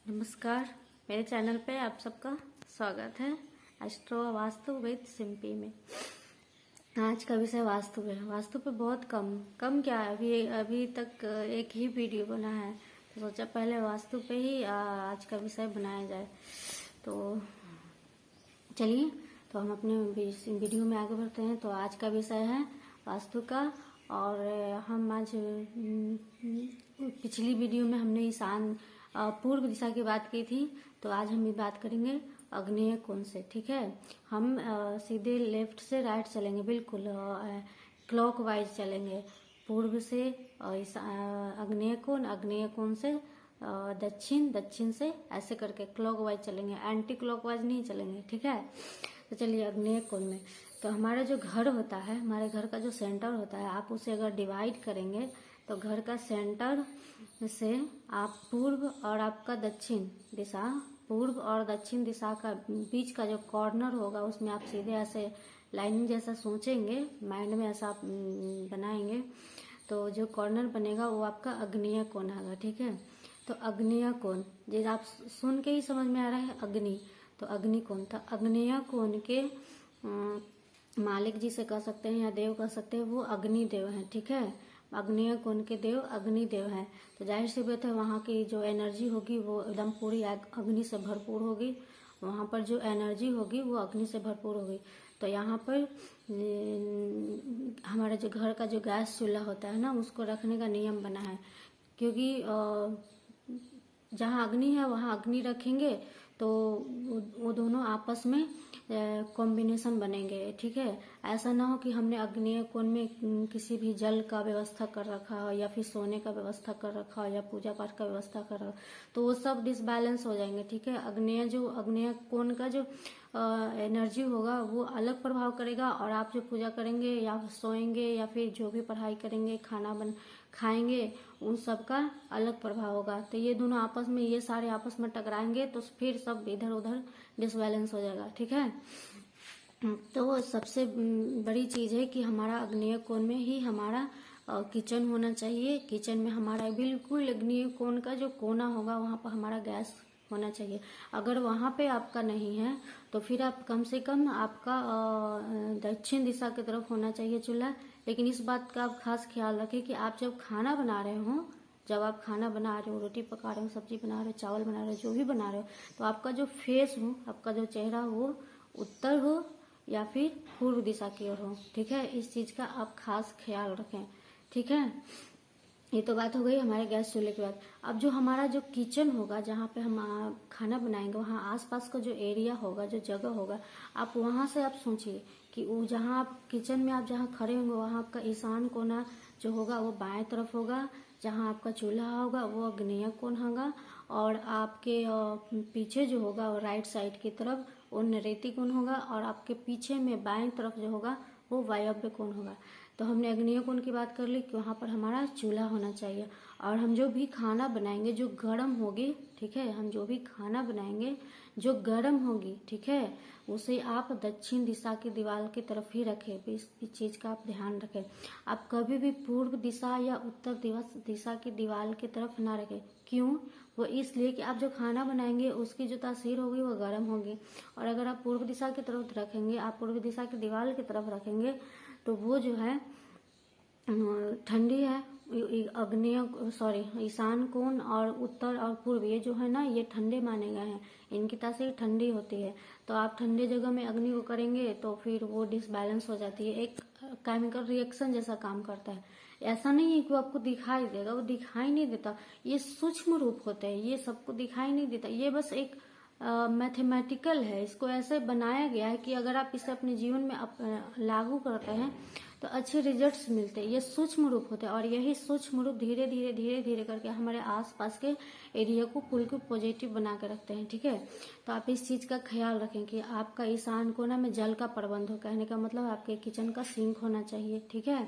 नमस्कार। मेरे चैनल पे आप सबका स्वागत है एस्ट्रो वास्तु विद सिंपी में। आज का विषय वास्तु है। वास्तु पे बहुत कम क्या है, अभी तक एक ही वीडियो बना है, तो सोचा पहले वास्तु पे ही आज का विषय बनाया जाए। तो चलिए, तो हम अपने वीडियो में आगे बढ़ते हैं। तो आज का विषय है वास्तु का, और हम आज पिछली वीडियो में हमने ईशान पूर्व दिशा की बात की थी, तो आज हम ये बात करेंगे आग्नेय कोण से। ठीक है, हम सीधे लेफ्ट से राइट चलेंगे, बिल्कुल क्लॉक वाइज चलेंगे। पूर्व से आग्नेय कोण से दक्षिण से ऐसे करके क्लॉक वाइज चलेंगे, एंटी क्लॉक वाइज नहीं चलेंगे। ठीक है, तो चलिए आग्नेय कोण में। तो हमारा जो घर होता है, हमारे घर का जो सेंटर होता है, आप उसे अगर डिवाइड करेंगे तो घर का सेंटर से आप पूर्व और आपका दक्षिण दिशा, पूर्व और दक्षिण दिशा का बीच का जो कॉर्नर होगा, उसमें आप सीधे ऐसे लाइन जैसा सोचेंगे, माइंड में ऐसा बनाएंगे, तो जो कॉर्नर बनेगा वो आपका आग्नेय कोण होगा। ठीक है, तो आग्नेय कोण जैसे आप सुन के ही समझ में आ रहा है अग्नि, तो अग्नि कोण था। आग्नेय कोण के मालिक जी से कह सकते हैं या देव कह सकते हैं, वो अग्नि देव हैं। ठीक है, आग्नेय कोण के देव अग्नि देव हैं। तो जाहिर सी बात है, वहाँ की जो एनर्जी होगी वो एकदम पूरी अग्नि से भरपूर होगी। वहाँ पर जो एनर्जी होगी वो अग्नि से भरपूर होगी। तो यहाँ पर हमारा जो घर का जो गैस चूल्हा होता है ना, उसको रखने का नियम बना है, क्योंकि जहाँ अग्नि है वहाँ अग्नि रखेंगे तो वो दोनों आपस में कॉम्बिनेशन बनेंगे। ठीक है, ऐसा ना हो कि हमने आग्नेय कोण में किसी भी जल का व्यवस्था कर रखा हो, या फिर सोने का व्यवस्था कर रखा हो, या पूजा पाठ का व्यवस्था कर रखा हो, तो वो सब डिसबैलेंस हो जाएंगे। ठीक है, आग्नेय कोण का जो एनर्जी होगा वो अलग प्रभाव करेगा, और आप जो पूजा करेंगे या सोएंगे या फिर जो भी पढ़ाई करेंगे, खाएंगे, उन सब का अलग प्रभाव होगा। तो ये दोनों आपस में, ये सारे आपस में टकराएंगे तो फिर सब इधर उधर डिसबैलेंस हो जाएगा। ठीक है, तो सबसे बड़ी चीज है कि हमारा आग्नेय कोण में ही हमारा किचन होना चाहिए। किचन में हमारा बिल्कुल आग्नेय कोण का जो कोना होगा वहां पर हमारा गैस होना चाहिए। अगर वहां पे आपका नहीं है तो फिर आप कम से कम आपका दक्षिण दिशा की तरफ होना चाहिए चूल्हा। लेकिन इस बात का आप खास ख्याल रखें कि आप जब खाना बना रहे हो, जब आप खाना बना रहे हो, रोटी पका रहे हो, सब्जी बना रहे हो, चावल बना रहे हो, जो भी बना रहे हो, तो आपका जो फेस हो, आपका जो चेहरा हो, उत्तर हो या फिर पूर्व दिशा की ओर हो। ठीक है, इस चीज का आप खास ख्याल रखें। ठीक है, ये तो बात हो गई हमारे गैस चूल्हे की बात। अब जो हमारा जो किचन होगा, जहाँ पे हम खाना बनाएंगे, वहाँ आसपास का जो एरिया होगा, जो जगह होगा, आप वहां से आप सोचिए कि वो जहाँ आप किचन में आप जहाँ खड़े होंगे, वहाँ आपका ईशान कोना जो होगा वो बाएं तरफ होगा। जहाँ आपका चूल्हा होगा वो आग्नेय कोण होगा, और आपके पीछे जो होगा वो राइट साइड की तरफ वो नैऋत्य कोण होगा, और आपके पीछे में बाएं तरफ जो होगा वो वायव्य कोण होगा। तो हमने आग्नेय कोण की बात कर ली कि वहां पर हमारा चूल्हा होना चाहिए, और हम जो भी खाना बनाएंगे जो गर्म होगी, ठीक है, हम जो भी खाना बनाएंगे जो गर्म होगी, ठीक है, उसे आप दक्षिण दिशा की दीवार की तरफ ही रखें। इस चीज का आप ध्यान रखें। आप कभी भी पूर्व दिशा या उत्तर दिशा की दीवार की तरफ ना रखें। क्यों? वो इसलिए कि आप जो खाना बनाएंगे उसकी जो तासीर होगी वो गर्म होगी, और अगर आप पूर्व दिशा की तरफ रखेंगे, आप पूर्व दिशा की दीवार की तरफ रखेंगे, तो वो जो है ठंडी है। ईशान कोण और उत्तर और पूर्व, ये जो है ना, ये ठंडे माने गए हैं, इनकी तासीर ठंडी होती है। तो आप ठंडे जगह में अग्नि को करेंगे तो फिर वो डिसबैलेंस हो जाती है, एक केमिकल रिएक्शन जैसा काम करता है। ऐसा नहीं है कि वो आपको दिखाई देगा, वो दिखाई नहीं देता, ये सूक्ष्म रूप होते हैं, ये सबको दिखाई नहीं देता। ये बस एक मैथमेटिकल है, इसको ऐसे बनाया गया है कि अगर आप इसे अपने जीवन में लागू करते हैं तो अच्छे रिजल्ट्स मिलते हैं। ये सूक्ष्म रूप होते हैं, और यही सूक्ष्म रूप धीरे धीरे करके हमारे आसपास के एरिया को बिल्कुल पॉजिटिव बना के रखते हैं। ठीक है, तो आप इस चीज का ख्याल रखें कि आपका ईशान कोना में जल का प्रबंध हो। कहने का मतलब आपके किचन का सिंक होना चाहिए। ठीक है,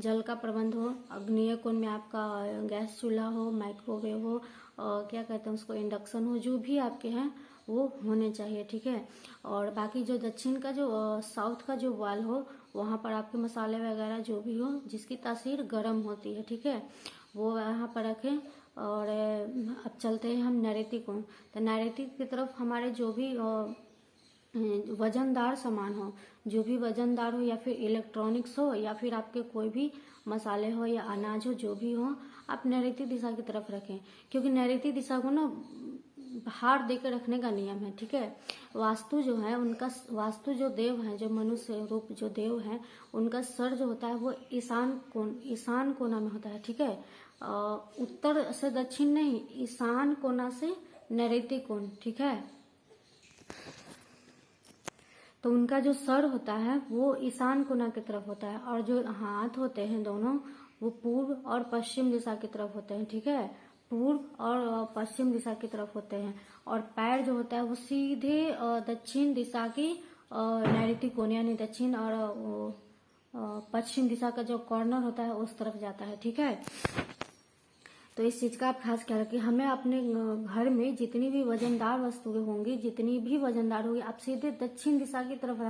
जल का प्रबंध हो। आग्नेय कोण में आपका गैस चूल्हा हो, माइक्रोवेव हो, क्या कहते हैं उसको, इंडक्शन हो, जो भी आपके हैं वो होने चाहिए। ठीक है, और बाकी जो दक्षिण का जो साउथ का जो वाल हो, वहां पर आपके मसाले वगैरह जो भी हो जिसकी तासीर गर्म होती है, ठीक है, वो यहाँ पर रखें। और अब चलते हैं हम नैऋत्य कोण। तो नैऋत्य की तरफ हमारे जो भी वजनदार सामान हो, जो भी वजनदार हो, या फिर इलेक्ट्रॉनिक्स हो, या फिर आपके कोई भी मसाले हो या अनाज हो, जो भी हो, आप नैऋत्य दिशा की तरफ रखें। क्योंकि नैऋत्य दिशा को ना भार देकर रखने का नियम है, ठीक है। वास्तु जो है उनका, वास्तु जो देव हैं, जो मनुष्य रूप जो देव हैं, उनका सर जो होता है वो ईशान कोना में होता है, ठीक है। उत्तर से दक्षिण नहीं, ईशान कोना से नैऋत्य कोण, ठीक है। तो उनका जो सर होता है वो ईशान कोना की तरफ होता है, और जो हाथ होते हैं दोनों, वो पूर्व और पश्चिम दिशा की तरफ होते हैं, ठीक है। पूर्व और पश्चिम दिशा की तरफ होते हैं, और पैर जो होता है वो सीधे दक्षिण दिशा की नैऋत्य कोण यानी दक्षिण और पश्चिम दिशा का जो कॉर्नर होता है उस तरफ जाता है, ठीक है। तो इस चीज का आप खास ख्याल रखिए। हमें अपने घर में जितनी भी वजनदार वस्तुएं होंगी, जितनी भी वजनदार होगी, आप सीधे दक्षिण दिशा की तरफ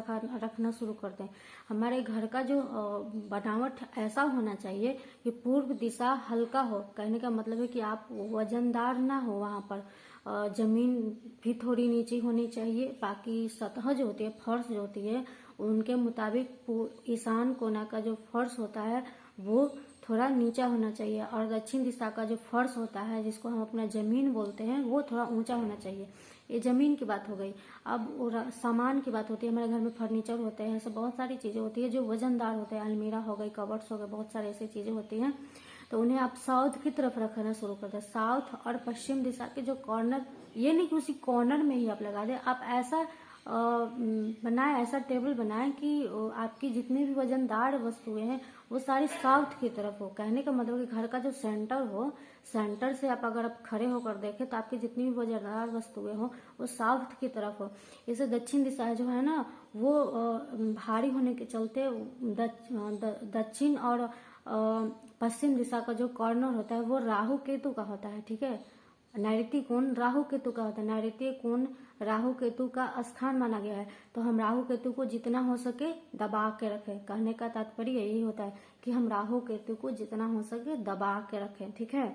रखना शुरू कर दें। हमारे घर का जो बनावट ऐसा होना चाहिए कि पूर्व दिशा हल्का हो। कहने का मतलब है कि आप वजनदार ना हो, वहां पर जमीन भी थोड़ी नीची होनी चाहिए। बाकी सतह जो होती है, फर्श जो होती है, उनके मुताबिक ईशान कोना का जो फर्श होता है वो थोड़ा नीचा होना चाहिए, और दक्षिण दिशा का जो फर्श होता है, जिसको हम अपना जमीन बोलते हैं, वो थोड़ा ऊंचा होना चाहिए। ये जमीन की बात हो गई। अब सामान की बात होती है। हमारे घर में फर्नीचर होते हैं, ऐसे बहुत सारी चीजें होती है जो वजनदार होते हैं। अलमीरा हो गई, कबर्ड्स हो गए, बहुत सारी ऐसी चीजें होती हैं। तो उन्हें आप साउथ की तरफ रखना शुरू कर दें। साउथ और पश्चिम दिशा के जो कॉर्नर, ये नहीं कि उसी कॉर्नर में ही आप लगा दें। आप ऐसा बनाए, ऐसा टेबल बनाए कि आपकी जितनी भी वजनदार वस्तुएं हैं वो सारी साउथ की तरफ हो। कहने का मतलब कि घर का जो सेंटर हो, सेंटर से आप अगर आप खड़े होकर देखें तो आपकी जितनी भी वजनदार वस्तुएं हो वो साउथ की तरफ हो। इसे दक्षिण दिशा जो है ना वो भारी होने के चलते दक्षिण और पश्चिम दिशा का जो कॉर्नर होता है वो राहु केतु का होता है, ठीक है। नैऋत्य कोण राहु केतु का होता है। नैऋत्य कोण राहु केतु का स्थान माना गया है। तो हम राहु केतु को जितना हो सके दबा के रखें। कहने का तात्पर्य यही होता है कि हम राहु केतु को जितना हो सके दबा के रखें, ठीक है।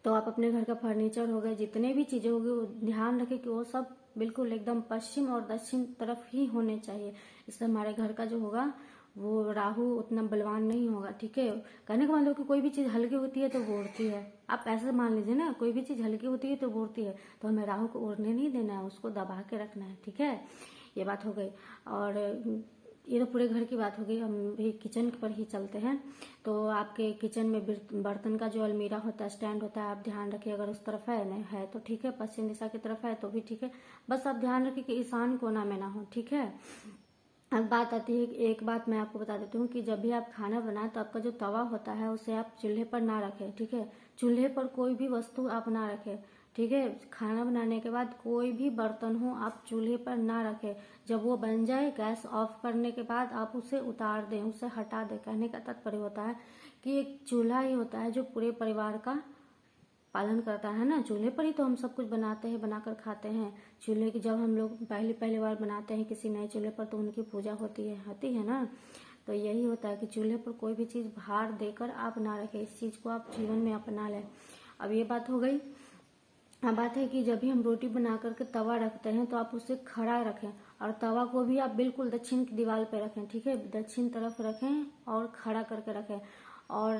तो आप अपने घर का फर्नीचर हो गए, जितने भी चीजें होगी, वो ध्यान रखें कि वो सब बिल्कुल एकदम पश्चिम और दक्षिण तरफ ही होने चाहिए। इससे हमारे घर का जो होगा वो राहु उतना बलवान नहीं होगा, ठीक है। कहने का मतलब कि कोई भी चीज हल्की होती है तो वो उड़ती है। आप ऐसे मान लीजिए ना, कोई भी चीज हल्की होती है तो वो उड़ती है। तो हमें राहु को उड़ने नहीं देना है, उसको दबा के रखना है, ठीक है। ये बात हो गई। और ये तो पूरे घर की बात हो गई। हम भी किचन पर ही चलते हैं। तो आपके किचन में बर्तन का जो अलमीरा होता है, स्टैंड होता है, आप ध्यान रखिए। अगर उस तरफ है नहीं है तो ठीक है, पश्चिम दिशा की तरफ है तो भी ठीक है। बस आप ध्यान रखिए कि ईशान कोना में ना हो, ठीक है। अब बात आती है, एक बात मैं आपको बता देती हूँ कि जब भी आप खाना बनाए तो आपका जो तवा होता है उसे आप चूल्हे पर ना रखें, ठीक है। चूल्हे पर कोई भी वस्तु आप ना रखें, ठीक है। खाना बनाने के बाद कोई भी बर्तन हो आप चूल्हे पर ना रखें। जब वो बन जाए, गैस ऑफ करने के बाद आप उसे उतार दें, उसे हटा दें। कहने का तात्पर्य होता है कि एक चूल्हा ही होता है जो पूरे परिवार का पालन करता है ना। चूल्हे पर ही तो हम सब कुछ बनाते हैं, बनाकर खाते हैं। चूल्हे की जब हम लोग पहली बार बनाते हैं किसी नए चूल्हे पर तो उनकी पूजा होती है ना। तो यही होता है कि चूल्हे पर कोई भी चीज भार देकर आप ना रखें। इस चीज को आप जीवन में अपना लें। अब ये बात हो गई। अब बात है कि जब भी हम रोटी बना करके तवा रखते हैं तो आप उसे खड़ा रखें, और तवा को भी आप बिल्कुल दक्षिण की दीवार पे रखें, ठीक है। दक्षिण तरफ रखें और खड़ा करके रखें। और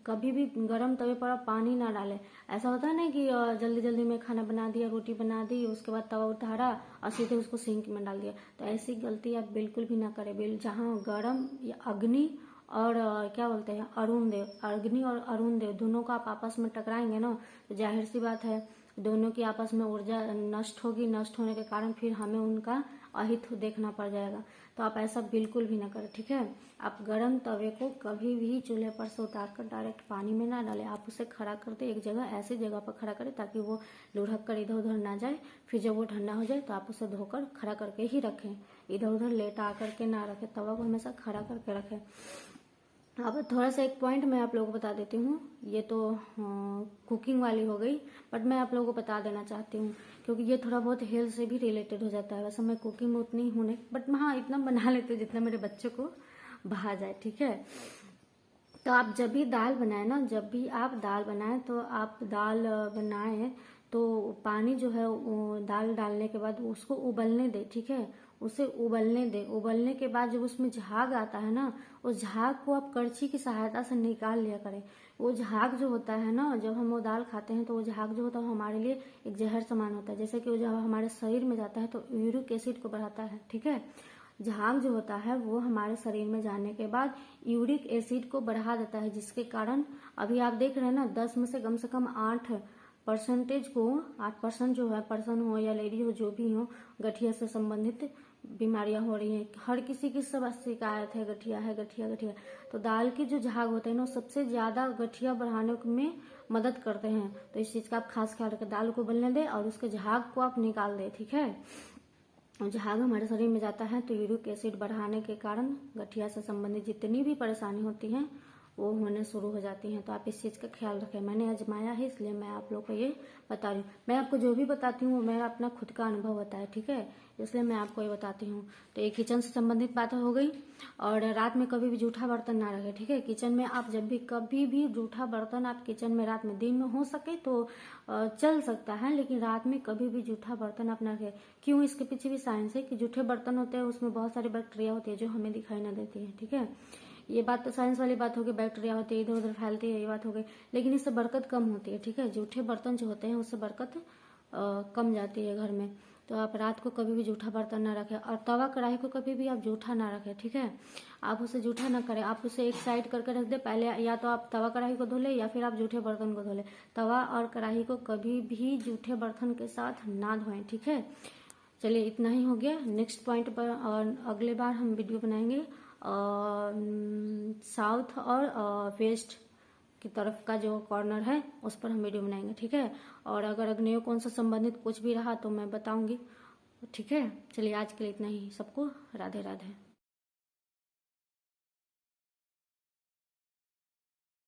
कभी भी गरम तवे पर आप पानी ना डालें। ऐसा होता है ना कि जल्दी जल्दी में खाना बना दिया, रोटी बना दी, उसके बाद तवा उतारा और सीधे उसको सिंक में डाल दिया। तो ऐसी गलती आप बिल्कुल भी ना करें। जहाँ गरम या अग्नि और क्या बोलते हैं अरुण देव, अग्नि और अरुण देव दोनों को आप आपस में टकराएंगे ना, तो जाहिर सी बात है दोनों की आपस में ऊर्जा नष्ट होगी। नष्ट होने के कारण फिर हमें उनका अहित देखना पड़ जाएगा। तो आप ऐसा बिल्कुल भी ना करें, ठीक है। आप गरम तवे को कभी भी चूल्हे पर से उतार कर डायरेक्ट पानी में ना डालें। आप उसे खड़ा कर दे एक जगह, ऐसी जगह पर खड़ा करें ताकि वो लुढ़क कर इधर उधर ना जाए। फिर जब वो ठंडा हो जाए तो आप उसे धोकर खड़ा करके ही रखें। इधर उधर लेटा करके ना रखें। तवा को हमेशा खड़ा करके रखें। अब थोड़ा सा एक पॉइंट मैं आप लोगों को बता देती हूँ। ये तो कुकिंग वाली हो गई, बट मैं आप लोगों को बता देना चाहती हूँ क्योंकि ये थोड़ा बहुत हेल्थ से भी रिलेटेड हो जाता है। वैसे मैं कुकिंग में उतनी हूँ नहीं, बट हाँ इतना बना लेती हूँ जितना मेरे बच्चों को भा जाए, ठीक है। तो आप जब भी दाल बनाए ना, जब भी आप दाल बनाएं तो आप दाल बनाएं तो पानी जो है दाल डालने के बाद उसको उबलने दे, ठीक है। उसे उबलने दे। उबलने के बाद जब उसमें झाग आता है ना, उस झाग को आप करछी की सहायता से निकाल लिया करें। वो झाग जो होता है ना, जब हम वो दाल खाते हैं तो वो झाग जो होता है हमारे लिए एक जहर समान होता है। जैसे कि वो जब हमारे शरीर में जाता है तो यूरिक एसिड को बढ़ाता है, ठीक है। झाग जो होता है वो हमारे शरीर में जाने के बाद यूरिक एसिड को बढ़ा देता है, जिसके कारण अभी आप देख रहे हैं ना 10 में से कम 8% को 8% जो है, पर्सन हो या लेडी हो जो भी हो, गठिया से संबंधित बीमारियां हो रही हैं। हर किसी की सब शिकायत है गठिया है, गठिया गठिया। तो दाल के जो झाग होते हैं ना सबसे ज्यादा गठिया बढ़ाने में मदद करते हैं। तो इस चीज का आप खास ख्याल रखें। दाल को उबलने दें और उसके झाग को आप निकाल दें, ठीक है। झाग हमारे शरीर में जाता है तो यूरिक एसिड बढ़ाने के कारण गठिया से संबंधित जितनी भी परेशानी होती हैं वो होने शुरू हो जाती हैं। तो आप इस चीज़ का ख्याल रखें। मैंने आजमाया है इसलिए मैं आप लोग को ये बता रही हूँ। मैं आपको जो भी बताती हूँ वो मेरा अपना खुद का अनुभव होता है, ठीक है, इसलिए मैं आपको ये बताती हूँ। तो ये किचन से संबंधित बात हो गई। और रात में कभी भी जूठा बर्तन ना रखें, ठीक है। किचन में आप जब भी कभी भी जूठा बर्तन आप किचन में रात में, दिन में हो सके तो चल सकता है, लेकिन रात में कभी भी जूठा बर्तन आप ना रखें। क्यों? इसके पीछे भी साइंस है कि जूठे बर्तन होते हैं उसमें बहुत सारी बैक्टीरिया होती है जो हमें दिखाई ना देती है, ठीक है। ये बात तो साइंस वाली बात होगी, बैक्टीरिया होती है इधर उधर फैलती है, ये बात हो गई। लेकिन इससे बरकत कम होती है, ठीक है। जूठे बर्तन जो होते हैं उससे बरकत कम जाती है घर में। तो आप रात को कभी भी जूठा बर्तन ना रखें। और तवा कढ़ाई को कभी भी आप जूठा ना रखें, ठीक है। आप उसे जूठा ना करें, आप उसे एक साइड करके रख दे पहले। या तो आप तवा कढ़ाई को धो ले या फिर आप जूठे बर्तन को धो ले। तवा और कढ़ाई को कभी भी जूठे बर्तन के साथ ना धोएं, ठीक है। चलिए इतना ही हो गया। नेक्स्ट पॉइंट पर और अगले बार हम वीडियो बनाएंगे साउथ और वेस्ट की तरफ का जो कॉर्नर है उस पर हम वीडियो बनाएंगे, ठीक है। और अगर अग्नेय कोण से संबंधित कुछ भी रहा तो मैं बताऊंगी, ठीक है। चलिए आज के लिए इतना ही। सबको राधे राधे।